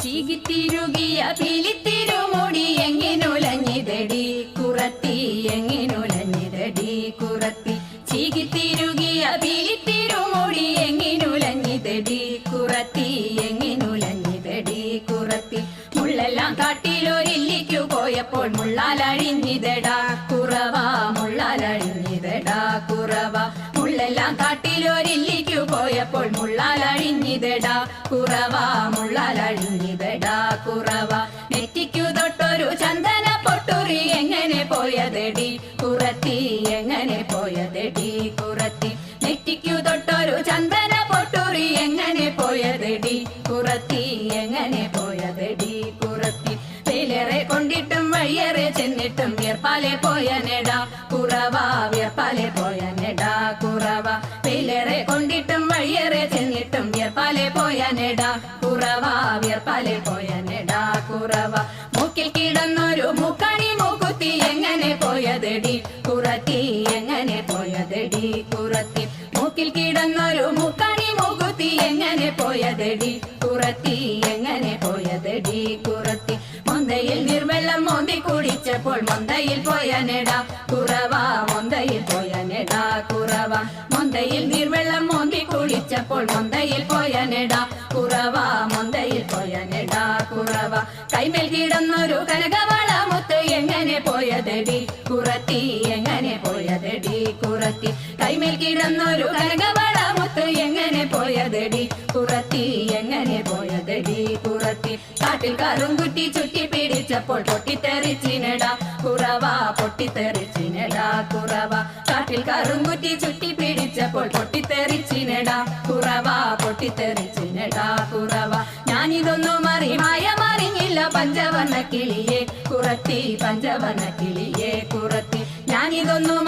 ചീകിത്തിരുകിയ പിലിത്തിരുമുടി എങ്ങിനുലഞ്ഞിതടി കുറത്തി എങ്ങിനുലഞ്ഞിതടി കുറത്തി ചീകിത്തിരുകിയ പിലിത്തിരുമുടി എങ്ങിനുലഞ്ഞിതടി കുറത്തി എങ്ങിനുലഞ്ഞിതടി കുറത്തി മുള്ളെല്ലാം കാട്ടിലൊരില്ലിക്കു പോയപ്പോൾ മുള്ളാലഴിഞ്ഞിതടാ കുറവ മുള്ളാലഴിഞ്ഞിതടാ കുറവ മുള്ളെല്ലാം കാട്ടിലൊരില്ലിക്കു പോയപ്പോൾ മുള്ളാലഴിഞ്ഞിതടാ കുറവ മുള്ളാലഴിഞ്ഞിതടാ കുറവ നെറ്റിക്കു തൊട്ടൊരു ചന്ദന പൊട്ടുറി എങ്ങനെ പോയതെടി കുറത്തി എങ്ങനെ പോയതെടി കുറത്തി നെറ്റിക്കു തൊട്ടൊരു ചന്ദന പൊട്ടുറി എങ്ങനെ പോയതെടി കുറത്തി എങ്ങനെ പോയതെടി കുറത്തി വേലേറെ കൊണ്ടിട്ടും വഴിയേറെ ചെന്നിട്ടും വിയർപ്പാലെ പോയനെടാ കുറവ വിയർപ്പാലെ പോയനെടാ കുറവ വേലേറെ കൊണ്ടിട്ടും വഴിയേറെ ചെന്നിട്ടും വിയർപ്പാലെ പോയനെടാ കുറവ വിയർപ്പാലെ പോയനെടാ കുറവ മൂക്കിൽ കിടന്നൊരു മൂക്കണി മൂക്കുത്തി എങ്ങനെ പോയതെടി കുറത്തി എങ്ങനെ പോയതെടി കുറത്തി മൂക്കിൽ കിടന്നൊരു മൂക്കണി മൂക്കുത്തി എങ്ങനെ പോയതെടി കുറത്തി എങ്ങനെ പോയതെടി കുറത്തി മൊന്തയിൽ നിർവെള്ളം മോന്തി കുടിച്ചപ്പോൾ മൊന്തയിൽ പോയനെടാ കുറവ മൊന്തയിൽ പോയനെടാ കുറവ മൊന്തയിൽ നിർവെള്ളം മോന്തി കുടിച്ചപ്പോൾ മൊന്തയിൽ പോയനെടാ കുറവ മൊന്തയിൽ പോയനെടാ കുറവ കൈമേൽ കിടന്നൊരു കനകവള മുത്ത് എങ്ങനെ പോയതെടി കുറത്തി എങ്ങനെ പോയതെടി കുറത്തി കൈമേൽ കിടന്നൊരു കനകവള മുത്ത് എങ്ങനെ പോയതെടി കുറത്തി എങ്ങനെ പോയതെടി കുറത്തി കാട്ടിൽ കറുംകുറ്റി ചുറ്റി പിടിച്ചപ്പോൾ പൊട്ടിത്തെറിച്ചിനെടാ കുറവ പൊട്ടിത്തെറിച്ചിനെടാ കുറവ കാട്ടിൽ കറുംകുറ്റി ചുറ്റി പിടിച്ചപ്പോൾ പൊട്ടിത്തെറിച്ചിനെടാ കുറവ പൊട്ടിത്തെറിച്ചിനെടാ കുറവ ഞാനിതൊന്നും മറിഞ്ഞില്ല പഞ്ചവർണ്ണ കിളിയെ കുറത്തി പഞ്ചവർണ്ണ കിളിയെ കുറത്തി ഞാനിതൊന്നും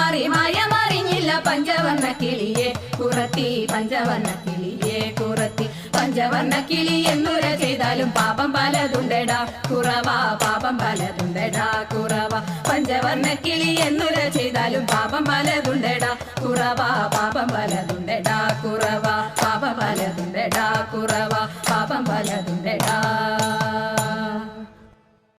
മറിഞ്ഞില്ല പഞ്ചവർണ്ണ കിളിയെ കുറത്തി പഞ്ചവർണ്ണ കിളിയെ കുറത്തി പഞ്ചവർണ്ണ കിളി എന്നുര ചെയ്താലും പാപം പലതുണ്ടെടാ കുറവ പാപം പലതുണ്ടെടാ കുറവ പഞ്ചവർണ്ണ കിളി എന്നുര ചെയ്താലും പാപം പലതുണ്ടെടാ കുറവ പാപം പലതുണ്ടെടാ കുറവ പാപം പലതുണ്ടെടാ കുറവ പാപം പലതുണ്ടെടാ